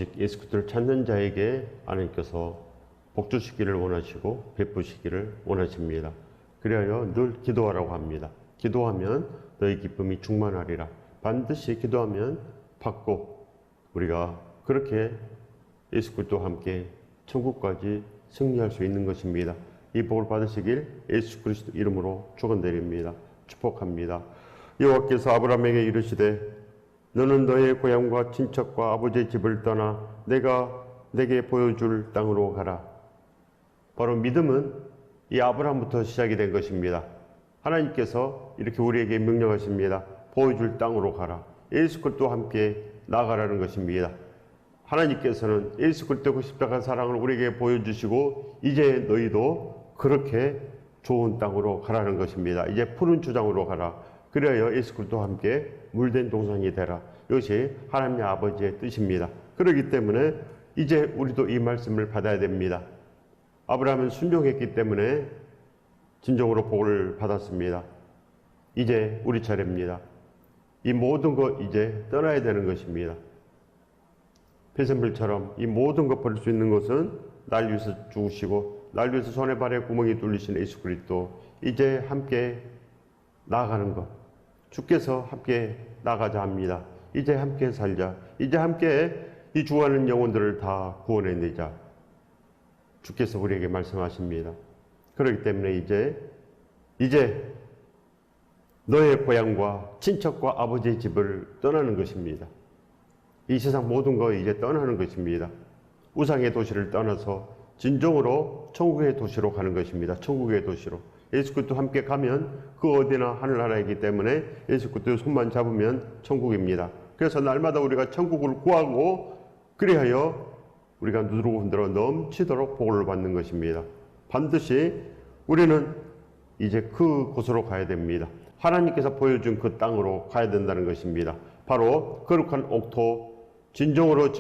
오직 예수 그리스도를 찾는 자에게 하나님께서 복 주시기를 원하시고 베푸시기를 원하십니다. 그리하여 늘 기도하라고 합니다. 기도하면 너희 기쁨이 충만하리라. 반드시 기도하면 받고 우리가 그렇게 예수 그리스도와 함께 천국까지 승리할 수 있는 것입니다. 이 복을 받으시길 예수 그리스도 이름으로 축원드립니다. 축복합니다. 여호와께서 아브라함에게 이르시되 너는 너의 고향과 친척과 아버지의 집을 떠나 내가 내게 보여줄 땅으로 가라. 바로 믿음은 이 아브라함부터 시작이 된 것입니다. 하나님께서 이렇게 우리에게 명령하십니다. 보여줄 땅으로 가라. 예수 그리스도와 함께 나아가라는 것입니다. 하나님께서는 예수 그리스도의 십자가 사랑을 우리에게 보여주시고 이제 너희도 그렇게 좋은 땅으로 가라는 것입니다. 이제 푸른 초장으로 가라. 그리하여 예수 그리스도와 함께 물된 동산이 되라. 이것이 하나님 아버지의 뜻입니다. 그렇기 때문에 이제 우리도 이 말씀을 받아야 됩니다. 아브라함은 순종했기 때문에 진정으로 복을 받았습니다. 이제 우리 차례입니다. 이 모든 것 이제 떠나야 되는 것입니다. 폐선불처럼 이 모든 것 버릴 수 있는 것은 날 위해서 죽으시고 날 위해서 손에 발에 구멍이 뚫리신 예수 그리스도 이제 함께 나아가는 것 주께서 함께 나가자 합니다. 이제 함께 살자. 이제 함께 이 죽어가는 영혼들을 다 구원해내자. 주께서 우리에게 말씀하십니다. 그렇기 때문에 이제 너의 고향과 친척과 아버지의 집을 떠나는 것입니다. 이 세상 모든 거 이제 떠나는 것입니다. 우상의 도시를 떠나서 진정으로 천국의 도시로 가는 것입니다. 천국의 도시로. 예수 그리스도 함께 가면 그 어디나 하늘나라이기 때문에 예수 그리스도의 손만 잡으면 천국입니다. 그래서 날마다 우리가 천국을 구하고 그리하여 우리가 누르고 흔들어 넘치도록 복을 받는 것입니다. 반드시 우리는 이제 그곳으로 가야 됩니다. 하나님께서 보여준 그 땅으로 가야 된다는 것입니다. 바로 거룩한 옥토, 진정으로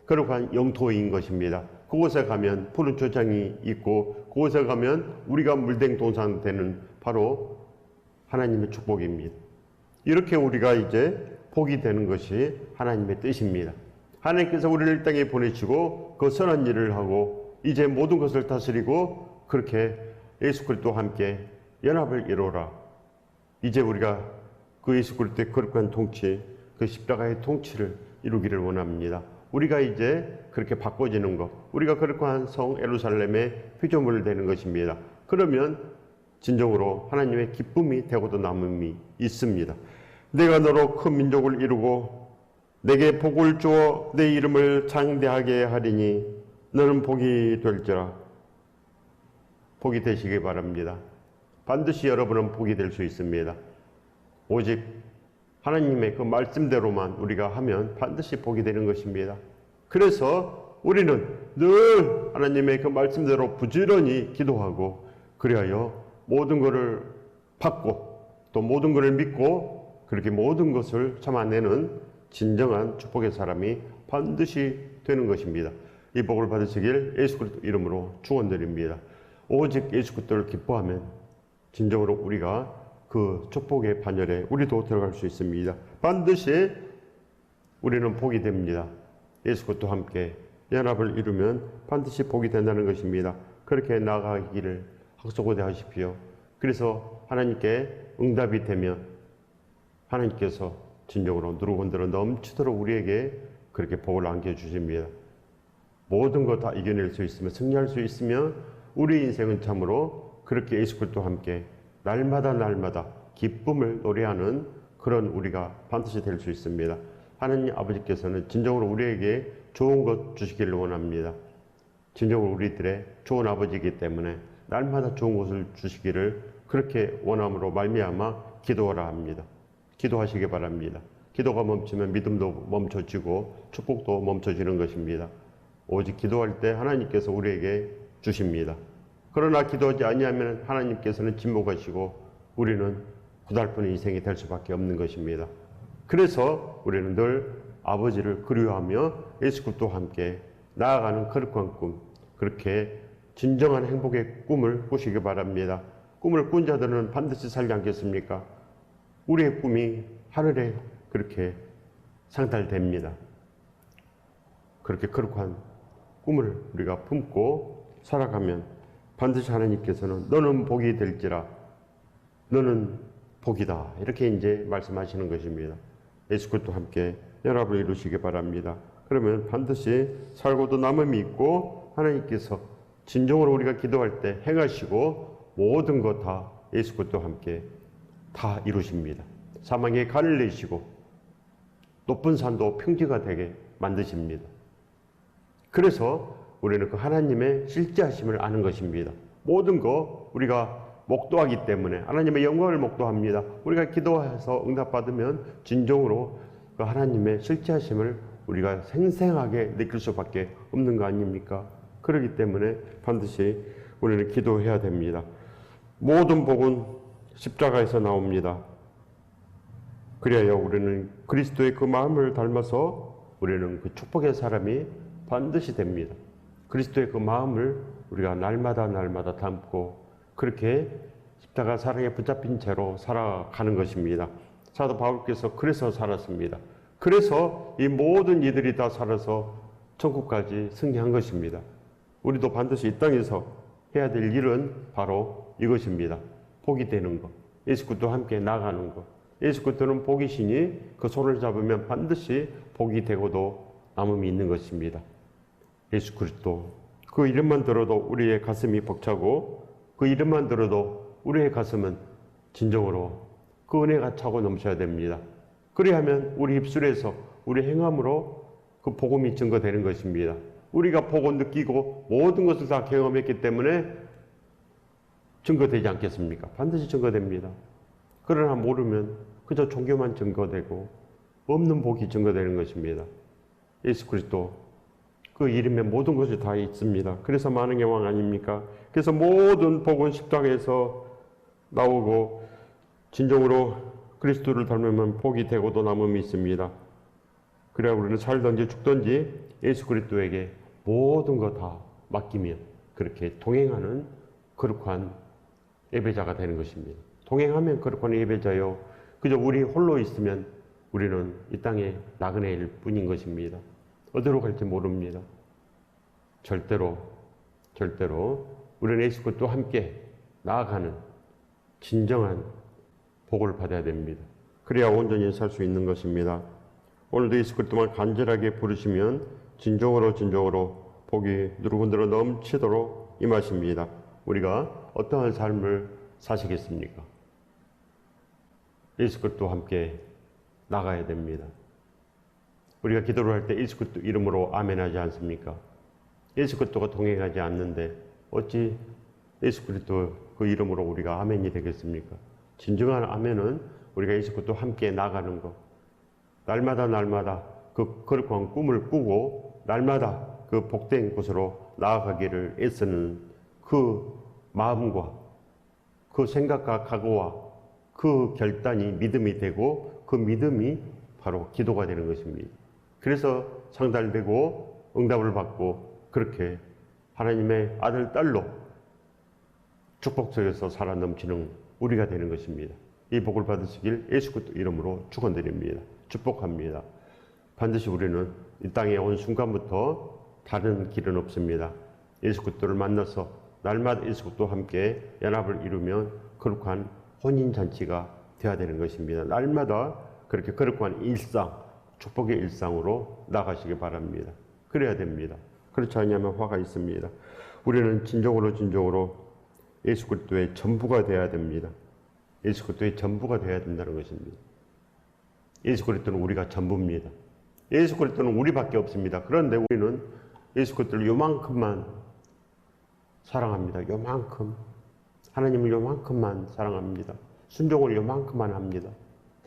거룩한 영토인 것입니다. 그곳에 가면 푸른 초장이 있고 그곳에 가면 우리가 물된 동산 되는 바로 하나님의 축복입니다. 이렇게 우리가 이제 복이 되는 것이 하나님의 뜻입니다. 하나님께서 우리를 이 땅에 보내시고 그 선한 일을 하고 이제 모든 것을 다스리고 그렇게 예수 그리스도와 함께 연합을 이루라. 이제 우리가 그 예수 그리스도의 거룩한 통치, 그 십자가의 통치를 이루기를 원합니다. 우리가 이제 그렇게 바꿔지는 것, 우리가 거룩한 성 예루살렘의 피조물 되는 것입니다. 그러면 진정으로 하나님의 기쁨이 되고도 남음이 있습니다. 내가 너로 큰 민족을 이루고 내게 복을 주어 내 이름을 장대하게 하리니 너는 복이 될지라. 복이 되시기 바랍니다. 반드시 여러분은 복이 될 수 있습니다. 오직 하나님의 그 말씀대로만 우리가 하면 반드시 복이 되는 것입니다. 그래서 우리는 늘 하나님의 그 말씀대로 부지런히 기도하고 그리하여 모든 것을 받고 또 모든 것을 믿고 그렇게 모든 것을 참아내는 진정한 축복의 사람이 반드시 되는 것입니다. 이 복을 받으시길 예수 그리스도 이름으로 축원드립니다. 오직 예수 그리스도를 기뻐하면 진정으로 우리가 그 축복의 반열에 우리도 들어갈 수 있습니다. 반드시 우리는 복이 됩니다. 예수 그리스도와 함께 연합을 이루면 반드시 복이 된다는 것입니다. 그렇게 나아가기를 학소고대 하십시오. 그래서 하나님께 응답이 되면 하나님께서 진정으로 누르건드려 넘치도록 우리에게 그렇게 복을 안겨주십니다. 모든 것 다 이겨낼 수 있으며 승리할 수 있으면 우리 인생은 참으로 그렇게 예수 그리스도와 함께 날마다 기쁨을 노래하는 그런 우리가 반드시 될 수 있습니다. 하나님 아버지께서는 진정으로 우리에게 좋은 것 주시기를 원합니다. 진정으로 우리들의 좋은 아버지이기 때문에 날마다 좋은 것을 주시기를 그렇게 원함으로 말미암아 기도하라 합니다. 기도하시기 바랍니다. 기도가 멈추면 믿음도 멈춰지고 축복도 멈춰지는 것입니다. 오직 기도할 때 하나님께서 우리에게 주십니다. 그러나 기도하지 아니하면 하나님께서는 침묵하시고 우리는 고달픈 인생이 될 수밖에 없는 것입니다. 그래서 우리는 늘 아버지를 그리워하며 예수 그리스도와 함께 나아가는 거룩한 꿈, 그렇게 진정한 행복의 꿈을 꾸시기 바랍니다. 꿈을 꾼 자들은 반드시 살지 않겠습니까? 우리의 꿈이 하늘에 그렇게 상달됩니다. 그렇게 거룩한 꿈을 우리가 품고 살아가면 반드시 하나님께서는 너는 복이 될지라, 너는 복이다, 이렇게 이제 말씀하시는 것입니다. 예수 그리스도와 함께 연합을 이루시기 바랍니다. 그러면 반드시 살고도 남음이 있고 하나님께서 진정으로 우리가 기도할 때 행하시고 모든 것 다 예수 그리스도와 함께 다 이루십니다. 사망의 간을 내시고 높은 산도 평지가 되게 만드십니다. 그래서 우리는 그 하나님의 실제하심을 아는 것입니다. 모든 거 우리가 목도하기 때문에 하나님의 영광을 목도합니다. 우리가 기도해서 응답받으면 진정으로 그 하나님의 실제하심을 우리가 생생하게 느낄 수밖에 없는 거 아닙니까? 그렇기 때문에 반드시 우리는 기도해야 됩니다. 모든 복은 십자가에서 나옵니다. 그래야 우리는 그리스도의 그 마음을 닮아서 우리는 그 축복의 사람이 반드시 됩니다. 그리스도의 그 마음을 우리가 날마다 담고 그렇게 십자가 사랑에 붙잡힌 채로 살아가는 것입니다. 사도 바울께서 그래서 살았습니다. 그래서 이 모든 이들이 다 살아서 천국까지 승리한 것입니다. 우리도 반드시 이 땅에서 해야 될 일은 바로 이것입니다. 복이 되는 것, 예수 그리스도와 함께 나가는 것. 예수 그리스도는 복이시니 그 손을 잡으면 반드시 복이 되고도 남음이 있는 것입니다. 예수 그리스도, 그 이름만 들어도 우리의 가슴이 벅차고 그 이름만 들어도 우리의 가슴은 진정으로 그 은혜가 차고 넘쳐야 됩니다. 그래야만 우리 입술에서 우리 행함으로 그 복음이 증거되는 것입니다. 우리가 복을 느끼고 모든 것을 다 경험했기 때문에 증거되지 않겠습니까? 반드시 증거됩니다. 그러나 모르면 그저 종교만 증거되고 없는 복이 증거되는 것입니다. 예수 그리스도, 그 이름에 모든 것이 다 있습니다. 그래서 만왕의 왕 아닙니까? 그래서 모든 복은 십자가에서 나오고 진정으로 그리스도를 닮으면 복이 되고도 남음이 있습니다. 그래야 우리는 살든지 죽든지 예수 그리스도에게 모든 것 다 맡기면 그렇게 동행하는 거룩한 예배자가 되는 것입니다. 동행하면 거룩한 예배자요, 그저 우리 홀로 있으면 우리는 이 땅에 나그네일 뿐인 것입니다. 어디로 갈지 모릅니다. 절대로 우리는 예수 그리스도와 함께 나아가는 진정한 복을 받아야 됩니다. 그래야 온전히 살 수 있는 것입니다. 오늘도 예수 그리스도만 간절하게 부르시면 진정으로 복이 누구군데로 넘치도록 임하십니다. 우리가 어떠한 삶을 사시겠습니까? 예수 그리스도와 함께 나가야 됩니다. 우리가 기도를 할 때 예수 그리스도 이름으로 아멘하지 않습니까? 예수 그리스도가 동행하지 않는데 어찌 예수 그리스도 그 이름으로 우리가 아멘이 되겠습니까? 진정한 아멘은 우리가 예수 그리스도와 함께 나가는 것, 날마다 그 거룩한 꿈을 꾸고 날마다 그 복된 곳으로 나아가기를 애쓰는 그 마음과 그 생각과 각오와 그 결단이 믿음이 되고 그 믿음이 바로 기도가 되는 것입니다. 그래서 상달되고 응답을 받고 그렇게 하나님의 아들, 딸로 축복 속에서 살아 넘치는 우리가 되는 것입니다. 이 복을 받으시길 예수 그리스도 이름으로 축원드립니다. 축복합니다. 반드시 우리는 이 땅에 온 순간부터 다른 길은 없습니다. 예수 그리스도를 만나서 날마다 예수 그리스도와 함께 연합을 이루면 거룩한 혼인잔치가 되어야 되는 것입니다. 날마다 그렇게 거룩한 일상, 축복의 일상으로 나가시기 바랍니다. 그래야 됩니다. 그렇지 않으면 화가 있습니다. 우리는 진정으로 예수 그리스도의 전부가 되어야 됩니다. 예수 그리스도의 전부가 되어야 된다는 것입니다. 예수 그리스도는 우리가 전부입니다. 예수 그리스도는 우리밖에 없습니다. 그런데 우리는 예수 그리스도를 요만큼만 사랑합니다. 요만큼. 하나님을 요만큼만 사랑합니다. 순종을 요만큼만 합니다.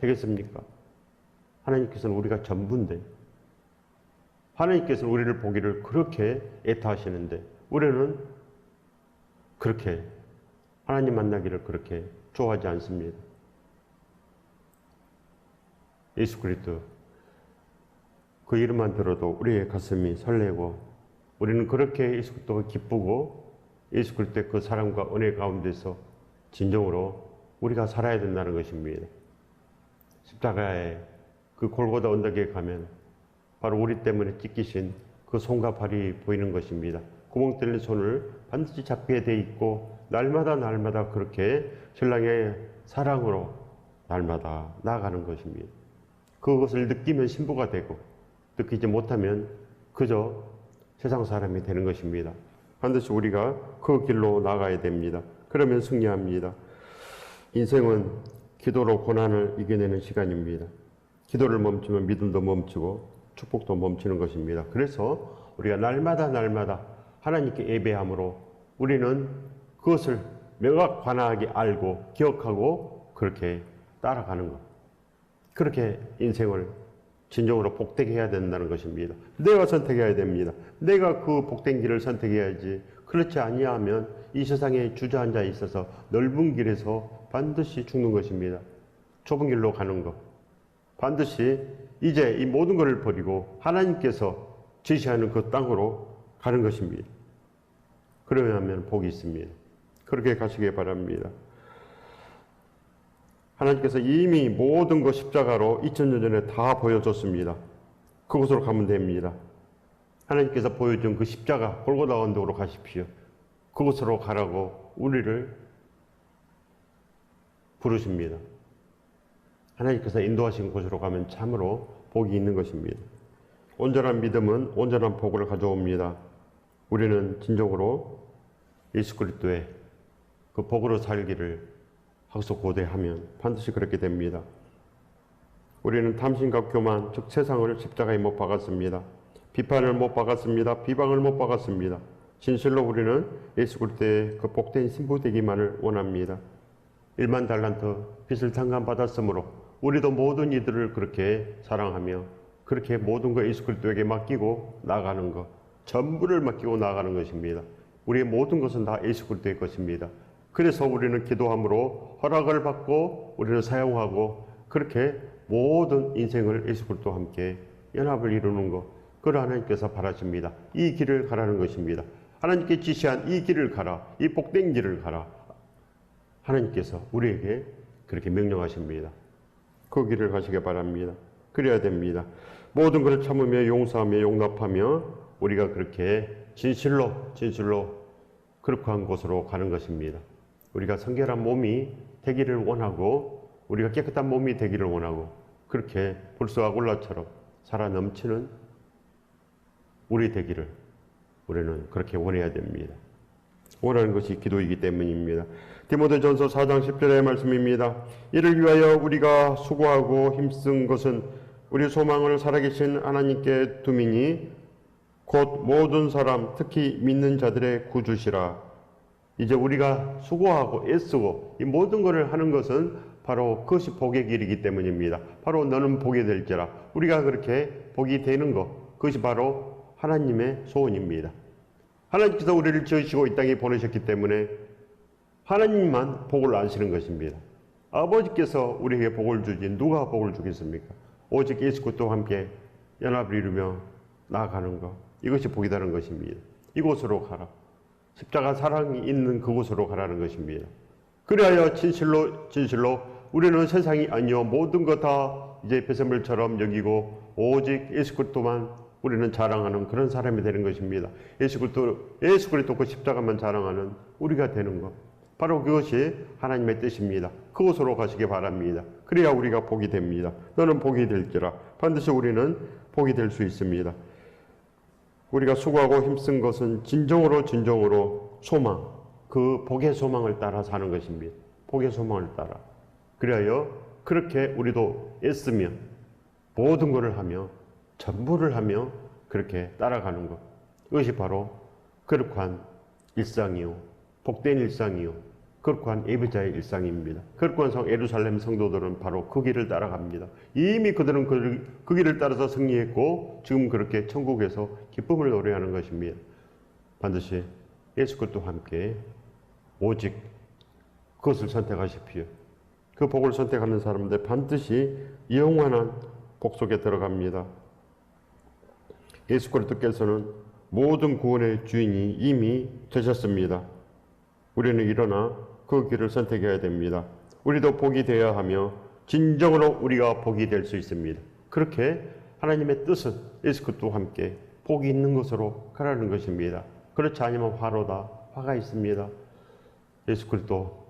되겠습니까? 하나님께서는 우리가 전부인데, 하나님께서는 우리를 보기를 그렇게 애타하시는데 우리는 그렇게 하나님 만나기를 그렇게 좋아하지 않습니다. 예수 그리스도, 그 이름만 들어도 우리의 가슴이 설레고 우리는 그렇게 예수 그리스도가 기쁘고 예수 그리스도의 그 사랑과 은혜 가운데서 진정으로 우리가 살아야 된다는 것입니다. 십자가의 그 골고다 언덕에 가면 바로 우리 때문에 찢기신 그 손과 발이 보이는 것입니다. 구멍 뚫린 손을 반드시 잡게 돼 있고 날마다 그렇게 신랑의 사랑으로 날마다 나아가는 것입니다. 그것을 느끼면 신부가 되고 느끼지 못하면 그저 세상 사람이 되는 것입니다. 반드시 우리가 그 길로 나가야 됩니다. 그러면 승리합니다. 인생은 기도로 고난을 이겨내는 시간입니다. 기도를 멈추면 믿음도 멈추고 축복도 멈추는 것입니다. 그래서 우리가 날마다 하나님께 예배함으로 우리는 그것을 명확관하게 알고 기억하고 그렇게 따라가는 것. 그렇게 인생을 진정으로 복되게 해야 된다는 것입니다. 내가 선택해야 됩니다. 내가 그 복된 길을 선택해야지. 그렇지 아니하면 이 세상에 주저앉아 있어서 넓은 길에서 반드시 죽는 것입니다. 좁은 길로 가는 것. 반드시 이제 이 모든 것을 버리고 하나님께서 제시하는 그 땅으로 가는 것입니다. 그러면 복이 있습니다. 그렇게 가시기 바랍니다. 하나님께서 이미 모든 것 십자가로 2000년 전에 다 보여줬습니다. 그곳으로 가면 됩니다. 하나님께서 보여준 그 십자가 골고다 언덕으로 가십시오. 그곳으로 가라고 우리를 부르십니다. 하나님께서 인도하신 곳으로 가면 참으로 복이 있는 것입니다. 온전한 믿음은 온전한 복을 가져옵니다. 우리는 진정으로 예수 그리스도의 그 복으로 살기를 학수고대하면 반드시 그렇게 됩니다. 우리는 탐심과 교만, 즉 세상을 십자가에 못 박았습니다. 비판을 못 박았습니다. 비방을 못 박았습니다. 진실로 우리는 예수 그리스도의 그 복된 신부 되기만을 원합니다. 1만 달란트 빚을 상감받았으므로 우리도 모든 이들을 그렇게 사랑하며 그렇게 모든 거 예수 그리스도에게 맡기고 나가는 것, 전부를 맡기고 나가는 것입니다. 우리의 모든 것은 다 예수 그리스도의 것입니다. 그래서 우리는 기도함으로 허락을 받고 우리는 사용하고 그렇게 모든 인생을 예수 그리스도와 함께 연합을 이루는 것, 그걸 하나님께서 바라십니다. 이 길을 가라는 것입니다. 하나님께 지시한 이 길을 가라, 이 복된 길을 가라. 하나님께서 우리에게 그렇게 명령하십니다. 그 길을 가시기 바랍니다. 그래야 됩니다. 모든 것을 참으며 용서하며 용납하며 우리가 그렇게 진실로 그렇게 한 곳으로 가는 것입니다. 우리가 성결한 몸이 되기를 원하고 우리가 깨끗한 몸이 되기를 원하고 그렇게 불소와 굴라처럼 살아 넘치는 우리 되기를 우리는 그렇게 원해야 됩니다. 원하는 것이 기도이기 때문입니다. 디모데전서 4장 10절의 말씀입니다. 이를 위하여 우리가 수고하고 힘쓴 것은 우리 소망을 살아계신 하나님께 두미니 곧 모든 사람 특히 믿는 자들의 구주시라. 이제 우리가 수고하고 애쓰고 이 모든 것을 하는 것은 바로 그것이 복의 길이기 때문입니다. 바로 너는 복이 될지라. 우리가 그렇게 복이 되는 것, 그것이 바로 하나님의 소원입니다. 하나님께서 우리를 지으시고 이 땅에 보내셨기 때문에 하나님만 복을 아시는 것입니다. 아버지께서 우리에게 복을 주지 누가 복을 주겠습니까? 오직 예수 그리스도와 함께 연합을 이루며 나아가는 것, 이것이 복이라는 것입니다. 이곳으로 가라. 십자가 사랑이 있는 그곳으로 가라는 것입니다. 그리하여 진실로 우리는 세상이 아니요 모든 것 다 이제 배설물처럼 여기고 오직 예수 그리스도만 우리는 자랑하는 그런 사람이 되는 것입니다. 예수 그리스도 그 십자가만 자랑하는 우리가 되는 것, 바로 그것이 하나님의 뜻입니다. 그곳으로 가시기 바랍니다. 그래야 우리가 복이 됩니다. 너는 복이 될지라. 반드시 우리는 복이 될 수 있습니다. 우리가 수고하고 힘쓴 것은 진정으로 소망, 그 복의 소망을 따라 사는 것입니다. 복의 소망을 따라. 그리하여 그렇게 우리도 애쓰며 모든 것을 하며 전부를 하며 그렇게 따라가는 것. 이것이 바로 거룩한 일상이요, 복된 일상이요, 거룩한 예배자의 일상입니다. 거룩한 예루살렘 성도들은 바로 그 길을 따라갑니다. 이미 그들은 그 길을 따라서 승리했고 지금 그렇게 천국에서 기쁨을 노래하는 것입니다. 반드시 예수 그리스도와 함께 오직 그것을 선택하십시오. 그 복을 선택하는 사람들 반드시 영원한 복 속에 들어갑니다. 예수 그리스도께서는 모든 구원의 주인이 이미 되셨습니다. 우리는 일어나 그 길을 선택해야 됩니다. 우리도 복이 되어야 하며 진정으로 우리가 복이 될 수 있습니다. 그렇게 하나님의 뜻은 예수 그리스도와 함께 복이 있는 것으로 가라는 것입니다. 그렇지 않으면 화로다. 화가 있습니다. 예수 그리스도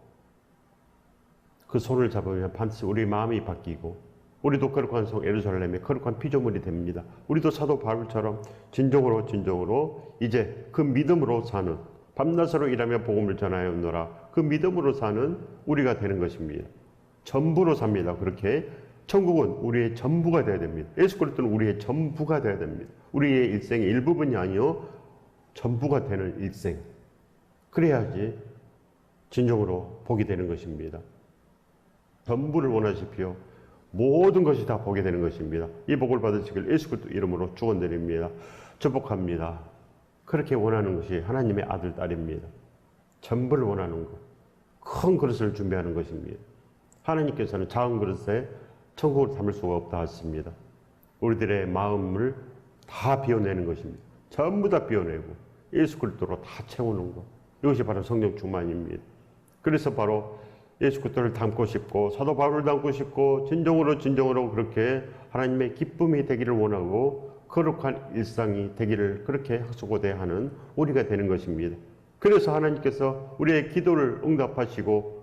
그 손을 잡으면 반드시 우리 마음이 바뀌고 우리도 거룩한 성 예루살렘의 거룩한 피조물이 됩니다. 우리도 사도 바울처럼 진정으로 이제 그 믿음으로 사는 밤낮으로 일하며 복음을 전하였노라. 그 믿음으로 사는 우리가 되는 것입니다. 전부로 삽니다. 그렇게 천국은 우리의 전부가 되어야 됩니다. 예수 그리스도는 우리의 전부가 되어야 됩니다. 우리의 일생의 일부분이 아니요 전부가 되는 일생. 그래야지 진정으로 복이 되는 것입니다. 전부를 원하십시오. 모든 것이 다 복이 되는 것입니다. 이 복을 받으시길 예수 그리스도 이름으로 축원드립니다. 축복합니다. 그렇게 원하는 것이 하나님의 아들, 딸입니다. 전부를 원하는 것. 큰 그릇을 준비하는 것입니다. 하나님께서는 작은 그릇에 천국을 담을 수가 없다 하십니다. 우리들의 마음을 다 비워내는 것입니다. 전부 다 비워내고 예수 그리스도로 다 채우는 것. 이것이 바로 성령 충만입니다. 그래서 바로 예수 그리스도를 닮고 싶고 사도 바울을 닮고 싶고 진정으로 그렇게 하나님의 기쁨이 되기를 원하고 거룩한 일상이 되기를 그렇게 학수고대하는 우리가 되는 것입니다. 그래서 하나님께서 우리의 기도를 응답하시고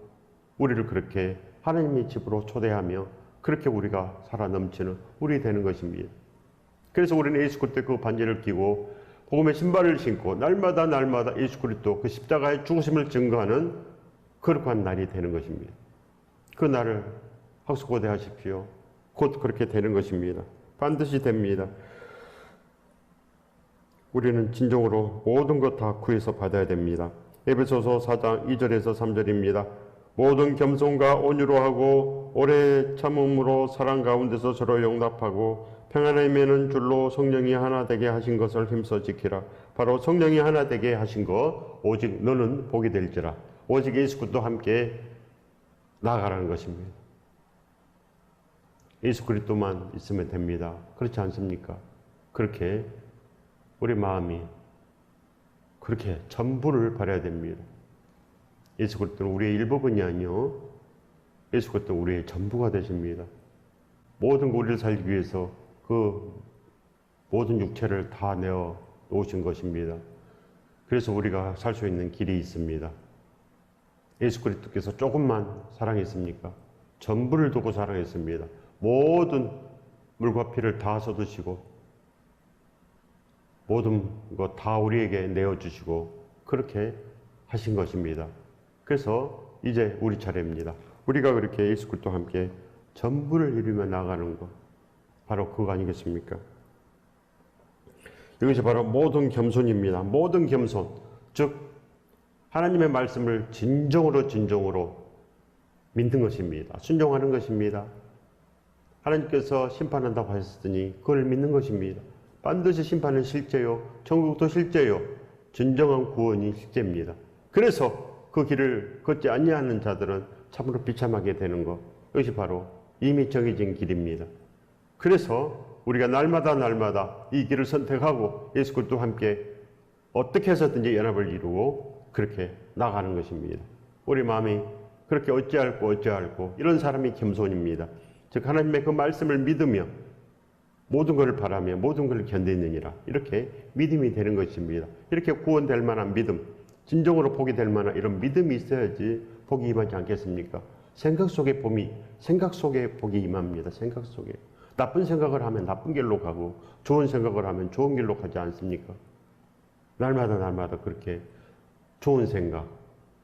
우리를 그렇게 하나님의 집으로 초대하며 그렇게 우리가 살아 넘치는 우리 되는 것입니다. 그래서 우리는 예수 그리스도의 그 반지를 끼고 복음의 신발을 신고 날마다 예수 그리스도 그 십자가의 죽으심을 증거하는 거룩한 날이 되는 것입니다. 그 날을 학수고대하십시오. 곧 그렇게 되는 것입니다. 반드시 됩니다. 우리는 진정으로 모든 것 다 구해서 받아야 됩니다. 에베소서 4장 2절에서 3절입니다. 모든 겸손과 온유로 하고 오래 참음으로 사랑 가운데서 서로 용납하고 평안에 매는 줄로 성령이 하나 되게 하신 것을 힘써 지키라. 바로 성령이 하나 되게 하신 것 오직 너는 복이 될지라. 오직 예수 그리스도 함께 나아가라는 것입니다. 예수 그리스도만 있으면 됩니다. 그렇지 않습니까? 그렇게 우리 마음이 그렇게 전부를 바라야 됩니다. 예수 그리스도는 우리의 일부분이 아니요 예수 그리스도는 우리의 전부가 되십니다. 모든 우리를 살기 위해서 그 모든 육체를 다 내어 놓으신 것입니다. 그래서 우리가 살 수 있는 길이 있습니다. 예수 그리스도께서 조금만 사랑했습니까? 전부를 두고 사랑했습니다. 모든 물과 피를 다 쏟으시고 모든 것 다 우리에게 내어주시고 그렇게 하신 것입니다. 그래서 이제 우리 차례입니다. 우리가 그렇게 예수 그리스도와 함께 전부를 이루며 나가는 것 바로 그거 아니겠습니까? 이것이 바로 모든 겸손입니다. 모든 겸손, 즉 하나님의 말씀을 진정으로 믿는 것입니다. 순종하는 것입니다. 하나님께서 심판한다고 하셨으니 그걸 믿는 것입니다. 반드시 심판은 실제요, 천국도 실제요, 진정한 구원이 실제입니다. 그래서 그 길을 걷지 아니하는 자들은 참으로 비참하게 되는 것, 이것이 바로 이미 정해진 길입니다. 그래서 우리가 날마다 이 길을 선택하고 예수 그리스도와 함께 어떻게 해서든지 연합을 이루고 그렇게 나가는 것입니다. 우리 마음이 그렇게 어찌할꼬 이런 사람이 겸손입니다. 즉 하나님의 그 말씀을 믿으며 모든 것을 바라며 모든 것을 견디느니라 이렇게 믿음이 되는 것입니다. 이렇게 구원될 만한 믿음, 진정으로 복이 될 만한 이런 믿음이 있어야지 복이 임하지 않겠습니까? 생각 속에 복이 임합니다. 생각 속에 나쁜 생각을 하면 나쁜 길로 가고 좋은 생각을 하면 좋은 길로 가지 않습니까? 날마다 그렇게 좋은 생각,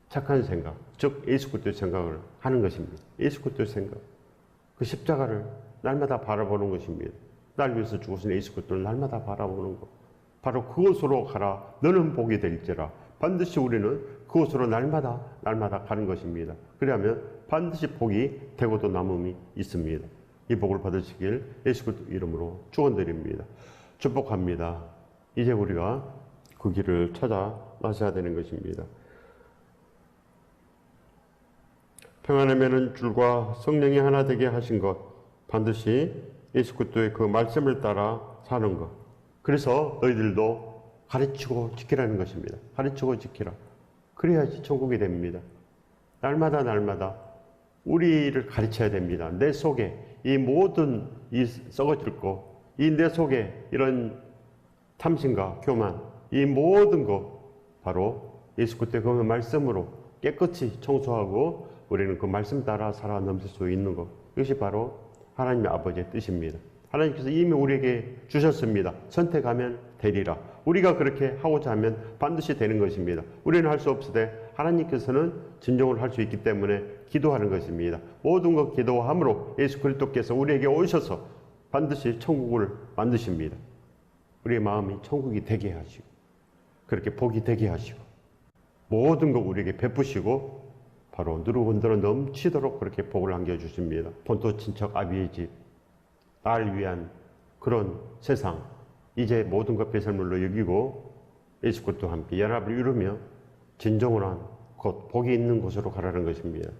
착한 생각, 즉 예수 그리스도의 생각을 하는 것입니다. 예수 그리스도의 생각, 그 십자가를 날마다 바라보는 것입니다. 날 위해서 죽으신 예수 그리스도를 날마다 바라보는 것, 바로 그곳으로 가라. 너는 복이 될지라. 반드시 우리는 그곳으로 날마다 가는 것입니다. 그러면 반드시 복이 되고도 남음이 있습니다. 이 복을 받으시길 예수 그리스도 이름으로 축원드립니다. 축복합니다. 이제 우리가 그 길을 찾아 나서야 되는 것입니다. 평안에 매는 줄과 성령이 하나 되게 하신 것, 반드시 예수 그리스도의 그 말씀을 따라 사는 것. 그래서 너희들도 가르치고 지키라는 것입니다. 가르치고 지키라. 그래야지 천국이 됩니다. 날마다 우리를 가르쳐야 됩니다. 내 속에 이 모든 이 썩어질 것, 이 내 속에 이런 탐심과 교만, 이 모든 것 바로 예수 그리스도의 그 말씀으로 깨끗이 청소하고 우리는 그 말씀 따라 살아 넘칠 수 있는 것. 이것이 바로 하나님의 아버지의 뜻입니다. 하나님께서 이미 우리에게 주셨습니다. 선택하면 되리라. 우리가 그렇게 하고자 하면 반드시 되는 것입니다. 우리는 할 수 없으되 하나님께서는 진정으로 할 수 있기 때문에 기도하는 것입니다. 모든 것 기도함으로 예수 그리스도께서 우리에게 오셔서 반드시 천국을 만드십니다. 우리의 마음이 천국이 되게 하시고 그렇게 복이 되게 하시고 모든 것 우리에게 베푸시고 바로 누르건드러 넘치도록 그렇게 복을 안겨주십니다. 본토 친척 아비의 집, 날 위한 그런 세상, 이제 모든 것 배설물로 여기고 예수 그리스도와 함께 연합을 이루며 진정으로 한 곧 복이 있는 곳으로 가라는 것입니다.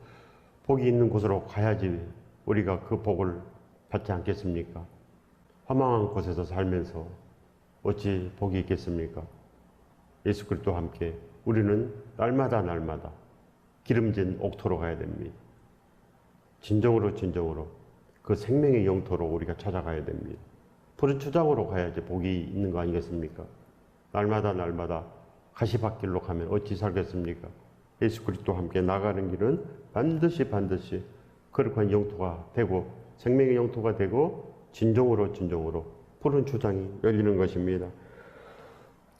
복이 있는 곳으로 가야지 우리가 그 복을 받지 않겠습니까? 허망한 곳에서 살면서 어찌 복이 있겠습니까? 예수 그리스도와 함께 우리는 날마다 기름진 옥토로 가야 됩니다. 진정으로 그 생명의 영토로 우리가 찾아가야 됩니다. 푸른 초장으로 가야지 복이 있는 거 아니겠습니까? 날마다 가시밭길로 가면 어찌 살겠습니까? 예수 그리스도와 함께 나가는 길은 반드시 거룩한 영토가 되고 생명의 영토가 되고 진정으로 푸른 초장이 열리는 것입니다.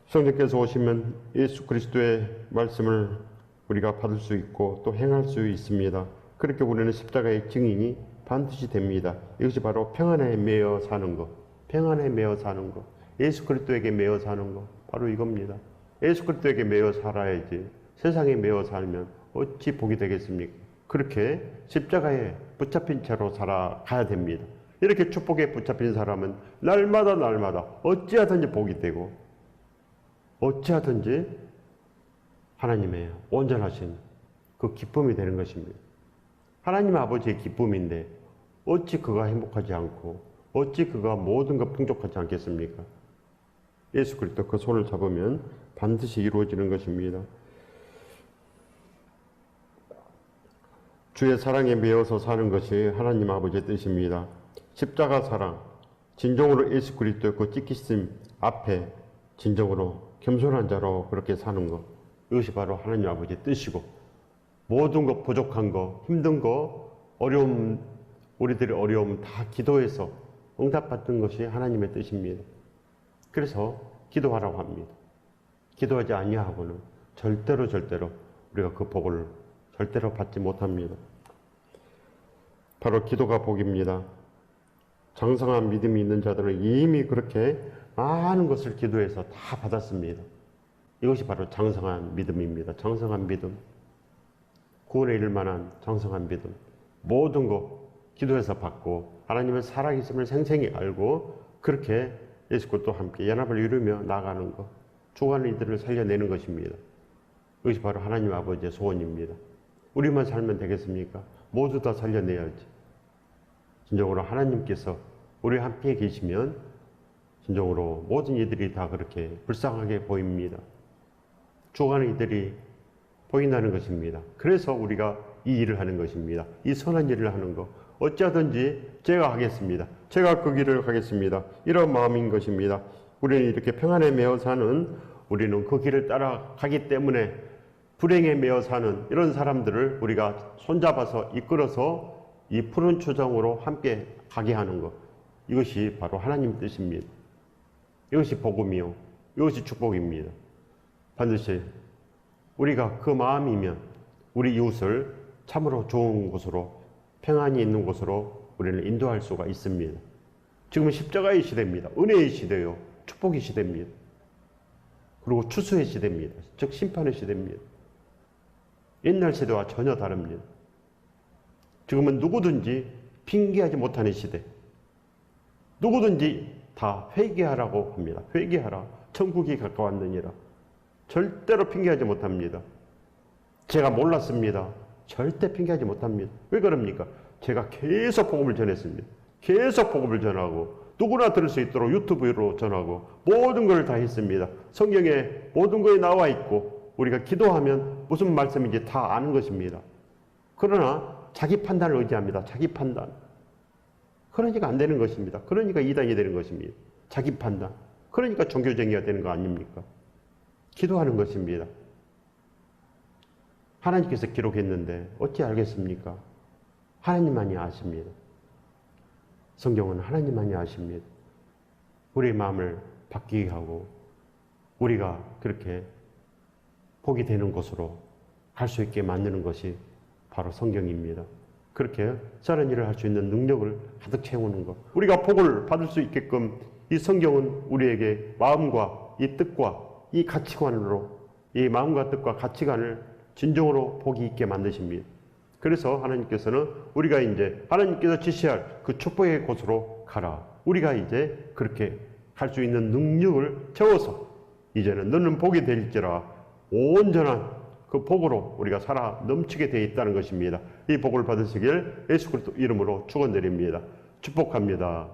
성령께서 오시면 예수 그리스도의 말씀을 우리가 받을 수 있고 또 행할 수 있습니다. 그렇게 우리는 십자가의 증인이 반드시 됩니다. 이것이 바로 평안에 매여 사는 것, 예수 그리스도에게 매여 사는 것, 바로 이겁니다. 예수 그리스도에게 매여 살아야지 세상에 매여 살면 어찌 복이 되겠습니까? 그렇게 십자가에 붙잡힌 채로 살아가야 됩니다. 이렇게 축복에 붙잡힌 사람은 날마다 어찌하든지 복이 되고 어찌하든지 하나님의 온전하신 그 기쁨이 되는 것입니다. 하나님 아버지의 기쁨인데 어찌 그가 행복하지 않고 어찌 그가 모든 것 풍족하지 않겠습니까? 예수 그리스도 그 손을 잡으면 반드시 이루어지는 것입니다. 주의 사랑에 매여서 사는 것이 하나님 아버지의 뜻입니다. 십자가 사랑, 진정으로 예수 그리스도의 그 찢기심 앞에 진정으로 겸손한 자로 그렇게 사는 것, 이것이 바로 하나님 아버지의 뜻이고 모든 것 부족한 거, 힘든 거, 어려움, 우리들의 어려움 다 기도해서 응답받는 것이 하나님의 뜻입니다. 그래서 기도하라고 합니다. 기도하지 아니하고는 절대로 우리가 그 복을 절대로 받지 못합니다. 바로 기도가 복입니다. 장성한 믿음이 있는 자들은 이미 그렇게 많은 것을 기도해서 다 받았습니다. 이것이 바로 장성한 믿음입니다. 장성한 믿음. 구원에 이를 만한 장성한 믿음. 모든 것 기도해서 받고 하나님의 살아계심을 생생히 알고 그렇게 예수 그리스도와 함께 연합을 이루며 나아가는 것. 죽어가는 이들을 살려내는 것입니다. 이것이 바로 하나님 아버지의 소원입니다. 우리만 살면 되겠습니까? 모두 다 살려내야지. 진정으로 하나님께서 우리와 함께 계시면 진정으로 모든 이들이 다 그렇게 불쌍하게 보입니다. 죽어가는 이들이 보인다는 것입니다. 그래서 우리가 이 일을 하는 것입니다. 이 선한 일을 하는 것. 어찌하든지 제가 하겠습니다. 제가 그 길을 가겠습니다. 이런 마음인 것입니다. 우리는 이렇게 평안에 매여 사는, 우리는 그 길을 따라가기 때문에 불행에 매여 사는 이런 사람들을 우리가 손잡아서 이끌어서 이 푸른 초장으로 함께 가게 하는 것. 이것이 바로 하나님 뜻입니다. 이것이 복음이요. 이것이 축복입니다. 반드시 우리가 그 마음이면 우리 이웃을 참으로 좋은 곳으로, 평안이 있는 곳으로 우리는 인도할 수가 있습니다. 지금은 십자가의 시대입니다. 은혜의 시대요. 축복의 시대입니다. 그리고 추수의 시대입니다. 즉 심판의 시대입니다. 옛날 시대와 전혀 다릅니다. 지금은 누구든지 핑계하지 못하는 시대. 누구든지 다 회개하라고 합니다. 회개하라. 천국이 가까웠느니라. 절대로 핑계하지 못합니다. 제가 몰랐습니다. 절대 핑계하지 못합니다. 왜 그럽니까? 제가 계속 복음을 전했습니다. 계속 복음을 전하고 누구나 들을 수 있도록 유튜브로 전하고 모든 걸 다 했습니다. 성경에 모든 것이 나와 있고 우리가 기도하면 무슨 말씀인지 다 아는 것입니다. 그러나 자기 판단을 의지합니다. 자기 판단. 그러니까 안 되는 것입니다. 그러니까 이단이 되는 것입니다. 자기 판단. 그러니까 종교쟁이가 되는 거 아닙니까? 기도하는 것입니다. 하나님께서 기록했는데 어찌 알겠습니까? 하나님만이 아십니다. 성경은 하나님만이 아십니다. 우리의 마음을 바뀌게 하고 우리가 그렇게 복이 되는 곳으로 갈 수 있게 만드는 것이 바로 성경입니다. 그렇게 저런 일을 할 수 있는 능력을 가득 채우는 것. 우리가 복을 받을 수 있게끔 이 성경은 우리에게 마음과 이 뜻과 이 가치관으로 이 마음과 뜻과 가치관을 진정으로 복이 있게 만드십니다. 그래서 하나님께서는 우리가 이제 하나님께서 지시할 그 축복의 곳으로 가라. 우리가 이제 그렇게 갈 수 있는 능력을 채워서 이제는 너는 복이 될지라 온전한 그 복으로 우리가 살아 넘치게 되어 있다는 것입니다. 이 복을 받으시길 예수 그리스도 이름으로 축원드립니다. 축복합니다.